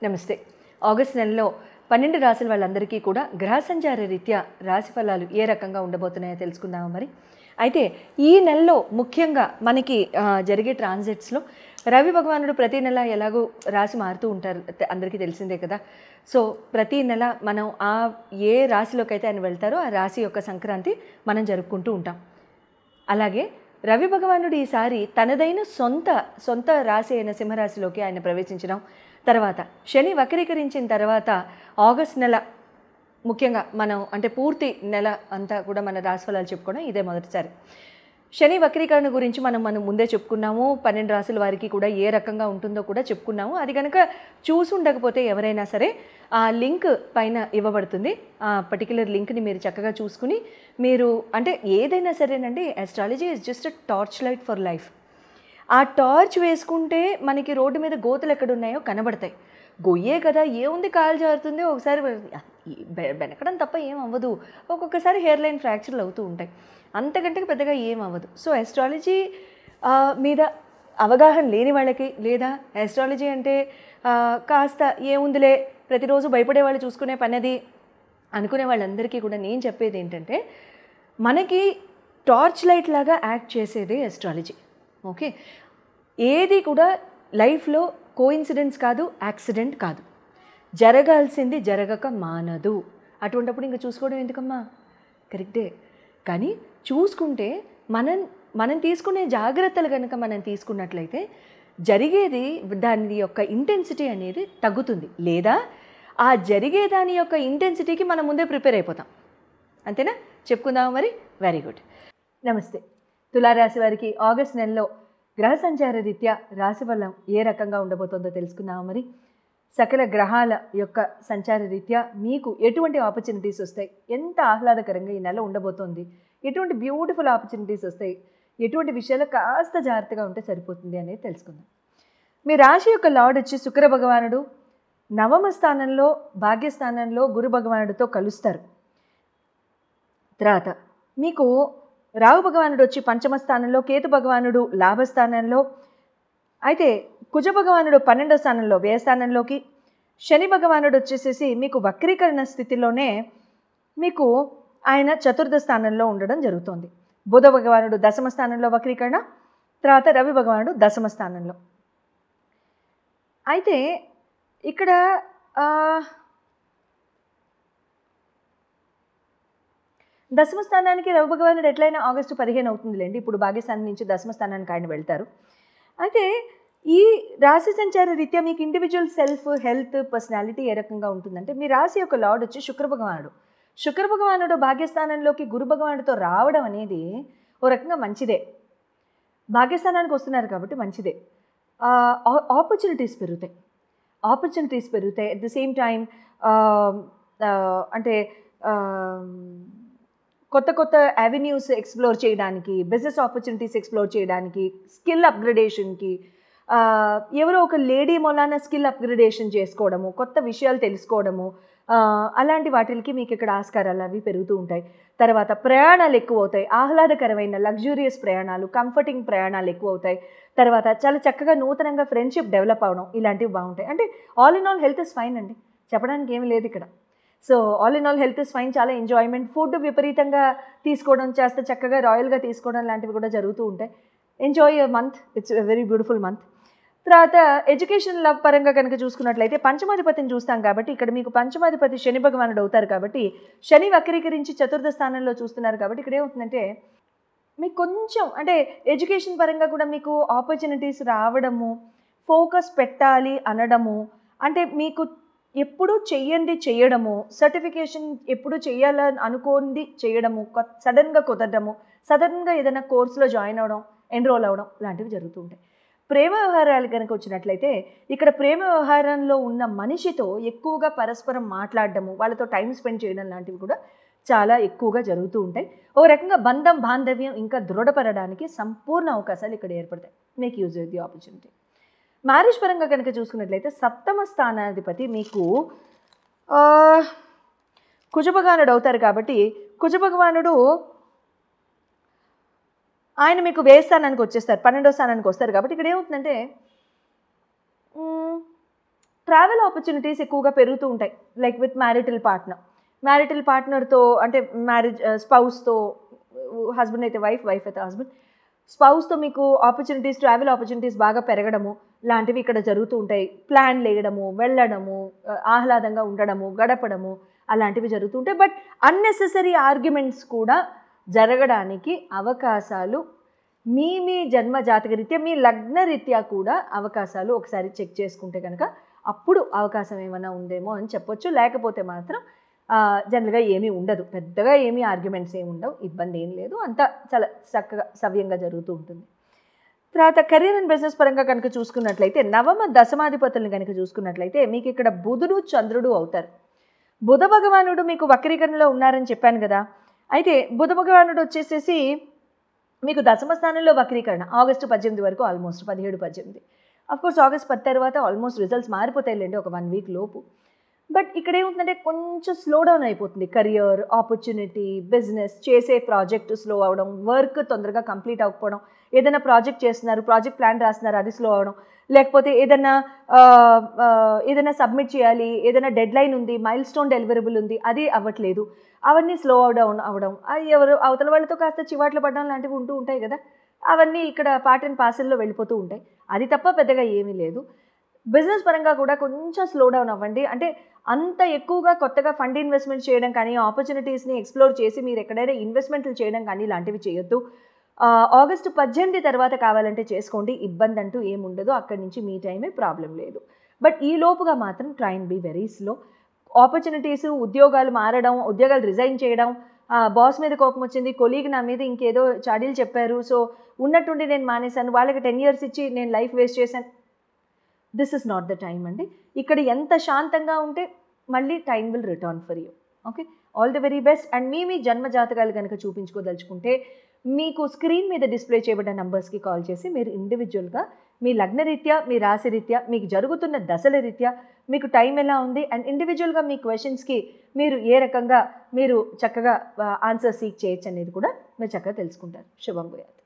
నమస్తే. ఆగస్ట్ నెలలో 12 రాశుల వాళ్ళందరికీ కూడా గ్రహ సంచార రీత్యా రాశి ఫలాలు ఏ రకంగా ఉండబోతున్నాయో తెలుసుకుందాము. మరి అయితే ఈ నెలలో ముఖ్యంగా మనకి జరిగే ట్రాన్సిట్స్లో రవి భగవానుడు ప్రతి నెల ఎలాగో రాశి మారుతూ ఉంటారు, అందరికీ తెలిసిందే కదా. సో ప్రతి నెల మనం ఏ రాశిలోకి అయితే ఆయన వెళ్తారో ఆ రాశి యొక్క సంక్రాంతి మనం జరుపుకుంటూ ఉంటాం. అలాగే రవి భగవానుడు ఈసారి తనదైన సొంత రాశి అయిన సింహరాశిలోకి ఆయన ప్రవేశించడం, తర్వాత శని వక్రీకరించిన తర్వాత ఆగస్ట్ నెల ముఖ్యంగా మనం అంటే పూర్తి నెల అంతా కూడా మన రాశి ఫలాలు చెప్పుకోవడం ఇదే మొదటిసారి. శని వక్రీకరణ గురించి మనం ముందే చెప్పుకున్నాము. 12 రాశుల వారికి కూడా ఏ రకంగా ఉంటుందో కూడా చెప్పుకున్నాము. అది కనుక చూసి ఉండకపోతే ఎవరైనా సరే ఆ లింక్ పైన ఇవ్వబడుతుంది. ఆ పర్టికులర్ లింక్ని మీరు చక్కగా చూసుకుని మీరు అంటే ఏదైనా సరేనండి, astrology is just a torch light for life. ఆ టార్చ్ వేసుకుంటే మనకి రోడ్డు మీద గోతులు ఎక్కడున్నాయో కనబడతాయి. గొయ్యే కదా, ఏముంది, కాలు జారుతుంది, ఒకసారి వెనకడం తప్ప ఏం అవ్వదు, ఒక్కొక్కసారి హెయిర్ లైన్ ఫ్రాక్చర్లు అవుతూ ఉంటాయి, అంతకంటే పెద్దగా ఏం అవ్వదు. సో ఆస్ట్రాలజీ మీద అవగాహన లేని వాళ్ళకి, లేదా ఆస్ట్రాలజీ అంటే కాస్త ఏముందిలే ప్రతిరోజు భయపడే వాళ్ళు చూసుకునే పనేది అనుకునే వాళ్ళందరికీ కూడా నేను చెప్పేది ఏంటంటే, మనకి టార్చ్ లైట్ లాగా యాక్ట్ చేసేదే ఆస్ట్రాలజీ. ఓకే, ఏది కూడా లైఫ్లో కోఇన్సిడెన్స్ కాదు, యాక్సిడెంట్ కాదు, జరగాల్సింది జరగక మానదు. అటువంటిప్పుడు ఇంకా చూసుకోవడం ఎందుకమ్మా, కరెక్టే. కానీ చూసుకుంటే మనం తీసుకునే జాగ్రత్తలు కనుక మనం తీసుకున్నట్లయితే జరిగేది దాని యొక్క ఇంటెన్సిటీ అనేది తగ్గుతుంది, లేదా ఆ జరిగే దాని యొక్క ఇంటెన్సిటీకి మనం ముందే ప్రిపేర్ అయిపోతాం. అంతేనా? చెప్పుకుందాము మరి. Very good. నమస్తే. తులారాశి వారికి ఆగస్ట్ నెలలో గ్రహ సంచార రీత్యా రాశి ఫలం ఏ రకంగా ఉండబోతుందో తెలుసుకుందాము. మరి సకల గ్రహాల యొక్క సంచార రీత్యా మీకు ఎటువంటి ఆపర్చునిటీస్ వస్తాయి, ఎంత ఆహ్లాదకరంగా ఈ నెల ఉండబోతోంది, ఎటువంటి బ్యూటిఫుల్ ఆపర్చునిటీస్ వస్తాయి, ఎటువంటి విషయాలు కాస్త జాగ్రత్తగా ఉంటే సరిపోతుంది అనేది తెలుసుకుందాం. మీ రాశి యొక్క లార్డ్ వచ్చి శుక్ర భగవానుడు నవమ స్థానంలో భాగ్యస్థానంలో గురు భగవానుడితో కలుస్తారు. తర్వాత మీకు రాహు భగవానుడు వచ్చి పంచమ స్థానంలో, కేతు భగవానుడు లాభస్థానంలో, అయితే కుజ భగవానుడు 12వ స్థానంలో వ్యయస్థానంలోకి, శని భగవానుడు వచ్చేసేసి మీకు వక్రీకరణ స్థితిలోనే మీకు ఆయన చతుర్థ స్థానంలో ఉండడం జరుగుతుంది. బుధ భగవానుడు దశమ స్థానంలో వక్రీకరణ, తర్వాత రవి భగవానుడు దశమ స్థానంలో. అయితే ఇక్కడ దశమ స్థానానికి రవి భగవానుడు ఎట్లయినా ఆగస్టు 15 అవుతుందిలేండి. ఇప్పుడు భాగ్యస్థానం నుంచి దశమ స్థానానికి ఆయన వెళ్తారు. అయితే ఈ రాశి సంచార రీత్యా మీకు ఇండివిజువల్ సెల్ఫ్, హెల్త్, పర్సనాలిటీ ఏ రకంగా ఉంటుందంటే, మీ రాశి యొక్క లార్డ్ వచ్చి శుక్ర భగవానుడు భాగ్యస్థానంలోకి గురు భగవానుడితో రావడం అనేది ఓ రకంగా మంచిదే. భాగ్యస్థానానికి వస్తున్నారు కాబట్టి మంచిదే. ఆపర్చునిటీస్ పెరుగుతాయి. అట్ ద సేమ్ టైం అంటే కొత్త అవెన్యూస్ ఎక్స్ప్లోర్ చేయడానికి, బిజినెస్ ఆపర్చునిటీస్ ఎక్స్ప్లోర్ చేయడానికి, స్కిల్ అప్గ్రేడేషన్కి, ఎవరో ఒక లేడీ మూలాన స్కిల్ అప్గ్రేడేషన్ చేసుకోవడము, కొత్త విషయాలు తెలుసుకోవడము, అలాంటి వాటికి మీకు ఇక్కడ ఆస్కారాలు అవి పెరుగుతూ ఉంటాయి. తర్వాత ప్రయాణాలు ఎక్కువ అవుతాయి, ఆహ్లాదకరమైన లగ్జూరియస్ ప్రయాణాలు, కంఫర్టింగ్ ప్రయాణాలు ఎక్కువ అవుతాయి. తర్వాత చాలా చక్కగా నూతనంగా ఫ్రెండ్షిప్ డెవలప్ అవడం, ఇలాంటివి బాగుంటాయి. అంటే all in all health is fine అండి, చెప్పడానికి ఏమీ లేదు ఇక్కడ. So all in all health is fine. చాలా ఎంజాయ్మెంట్, ఫుడ్ విపరీతంగా తీసుకోవడం, చేస్తే చక్కగా రాయల్గా తీసుకోవడం లాంటివి కూడా జరుగుతూ ఉంటాయి. Enjoy your month, it's a very beautiful month. తర్వాత ఎడ్యుకేషన్ లవ్ పరంగా కనుక చూసుకున్నట్లయితే పంచమాధిపతిని చూస్తాం కాబట్టి ఇక్కడ మీకు పంచమాధిపతి శని భగవానుడు అవుతారు కాబట్టి, శని వక్రీకరించి చతుర్థ స్థానంలో చూస్తున్నారు కాబట్టి ఇక్కడ ఏమవుతుందంటే మీకు కొంచెం అంటే ఎడ్యుకేషన్ పరంగా కూడా మీకు ఆపర్చునిటీస్ రావడము, ఫోకస్ పెట్టాలి అనడము, అంటే మీకు ఎప్పుడు చెయ్యండి చేయడము, సర్టిఫికేషన్ ఎప్పుడు చేయాలని అనుకోండి చేయడము, సడన్గా కుదరడము, సడన్గా ఏదైనా కోర్సులో జాయిన్ అవ్వడం, ఎన్రోల్ అవ్వడం లాంటివి జరుగుతూ ఉంటాయి. ప్రేమ వ్యవహారాలు కనుక వచ్చినట్లయితే ఇక్కడ ప్రేమ వ్యవహారంలో ఉన్న మనిషితో ఎక్కువగా పరస్పరం మాట్లాడడము, వాళ్ళతో టైం స్పెండ్ చేయడం లాంటివి కూడా చాలా ఎక్కువగా జరుగుతూ ఉంటాయి. ఓ రకంగా బాంధవ్యం ఇంకా దృఢపడడానికి సంపూర్ణ అవకాశాలు ఇక్కడ ఏర్పడతాయి. Make use of the opportunity. Marriage పరంగా కనుక చూసుకున్నట్లయితే సప్తమ స్థానాధిపతి మీకు కుజ భగవానుడు అవుతారు కాబట్టి కుజ భగవానుడు ఆయన మీకు వ్యయస్థానానికి వచ్చేస్తారు, 12వ స్థానానికి వస్తారు కాబట్టి ఇక్కడ ఏమవుతుందంటే ట్రావెల్ ఆపర్చునిటీస్ ఎక్కువగా పెరుగుతూ ఉంటాయి. లైక్ విత్ మ్యారిటల్ పార్ట్నర్తో అంటే మ్యారేజ్ స్పౌస్తో, హస్బెండ్ అయితే వైఫ్ అయితే హస్బెండ్, స్పౌస్తో మీకు ఆపర్చునిటీస్, ట్రావెల్ ఆపర్చునిటీస్ బాగా పెరగడము లాంటివి ఇక్కడ జరుగుతూ ఉంటాయి. ప్లాన్ వేయడము, వెళ్ళడము, ఆహ్లాదంగా ఉండడము, గడపడము అలాంటివి జరుగుతూ ఉంటాయి. బట్ అన్నెసెసరీ ఆర్గ్యుమెంట్స్ కూడా జరగడానికి అవకాశాలు మీ జన్మ జాతకరీత్యా, మీ లగ్నరీత్యా కూడా అవకాశాలు ఒకసారి చెక్ చేసుకుంటే కనుక అప్పుడు అవకాశం ఏమైనా ఉందేమో అని చెప్పొచ్చు. లేకపోతే మాత్రం జనరల్గా ఏమీ ఉండదు, పెద్దగా ఏమీ ఆర్గ్యుమెంట్స్ ఏమి ఉండవు, ఇబ్బంది ఏం లేదు, అంతా చాలా చక్కగా సవ్యంగా జరుగుతూ ఉంటుంది. తర్వాత కెరీర్ అండ్ బిజినెస్ పరంగా కనుక చూసుకున్నట్లయితే, నవమ దశమాధిపతులను కనుక చూసుకున్నట్లయితే మీకు ఇక్కడ బుధుడు చంద్రుడు అవుతారు. బుధ భగవానుడు మీకు వక్రీకరణలో ఉన్నారని చెప్పాను కదా. అయితే బుధ భగవానుడు వచ్చేసేసి మీకు దశమ స్థానంలో వక్రీకరణ ఆగస్టు 18 వరకు, ఆల్మోస్ట్ 17-18. అఫ్కోర్స్ ఆగస్ట్ 10 తర్వాత ఆల్మోస్ట్ రిజల్ట్స్ మారిపోతాయిలేండి ఒక 1 వీక్ లోపు. బట్ ఇక్కడ ఏమవుతుందంటే కొంచెం స్లో డౌన్ అయిపోతుంది. కెరియర్, ఆపర్చునిటీ, బిజినెస్, చేసే ప్రాజెక్ట్ స్లో అవడం, వర్క్ తొందరగా కంప్లీట్ అవ్వకపోవడం, ఏదైనా ప్రాజెక్ట్ చేస్తున్నారు, ప్రాజెక్ట్ ప్లాన్ రాస్తున్నారు, అది స్లో అవడం, లేకపోతే ఏదైనా సబ్మిట్ చేయాలి, ఏదైనా డెడ్ లైన్ ఉంది, మైల్ స్టోన్ డెలివరబుల్ ఉంది, అది అవ్వట్లేదు, అవన్నీ స్లో అవడం, ఎవరు అవతల వాళ్ళతో కాస్త చివాట్లు పడడం లాంటివి ఉంటూ ఉంటాయి కదా, అవన్నీ ఇక్కడ పార్ట్ అండ్ పార్సల్లో వెళ్ళిపోతూ ఉంటాయి. అది తప్ప పెద్దగా ఏమీ లేదు. బిజినెస్ పరంగా కూడా కొంచెం స్లో డౌన్ అవ్వండి. అంటే అంత ఎక్కువగా కొత్తగా ఫండ్ ఇన్వెస్ట్మెంట్ చేయడం కానీ, ఆపర్చునిటీస్ని ఎక్స్ప్లోర్ చేసి మీరు ఎక్కడైనా ఇన్వెస్ట్మెంట్లు చేయడం కానీ లాంటివి చేయొద్దు. ఆగస్టు 18 తర్వాత కావాలంటే చేసుకోండి, ఇబ్బంది అంటూ ఏముండదు. అక్కడి నుంచి మీ టైమే, ప్రాబ్లం లేదు. బట్ ఈ లోపుగా మాత్రం try and be very slow. Opportunities, ఉద్యోగాలు మారడం, ఉద్యోగాలు రిజైన్ చేయడం, బాస్ మీద కోపం వచ్చింది, కొలీగ్ నా మీద ఇంకేదో చాడీలు చెప్పారు, సో ఉన్నట్టుండి నేను మానేశాను, వాళ్ళకి 10 years ఇచ్చి నేను లైఫ్ వేస్ట్ చేశాను, this is not the time అండి. ఇక్కడ ఎంత శాంతంగా ఉంటే మళ్ళీ time will return for you. Okay, all the very best. And మీ జన్మ జాతకాలు కనుక చూపించుకోదలుచుకుంటే మీకు స్క్రీన్ మీద డిస్ప్లే చేయబడ్డ నంబర్స్కి కాల్ చేసి మీరు ఇండివిజువల్గా మీ లగ్నరీత్యా, మీ రాశిరీత్యా, మీకు జరుగుతున్న దశల రీత్యా మీకు టైం ఎలా ఉంది అండ్ ఇండివిజువల్గా మీ క్వశ్చన్స్కి మీరు ఏ రకంగా మీరు చక్కగా ఆన్సర్ సీక్ చేయొచ్చు అనేది కూడా మీరు చక్కగా తెలుసుకుంటారు. శుభం భూయాత్.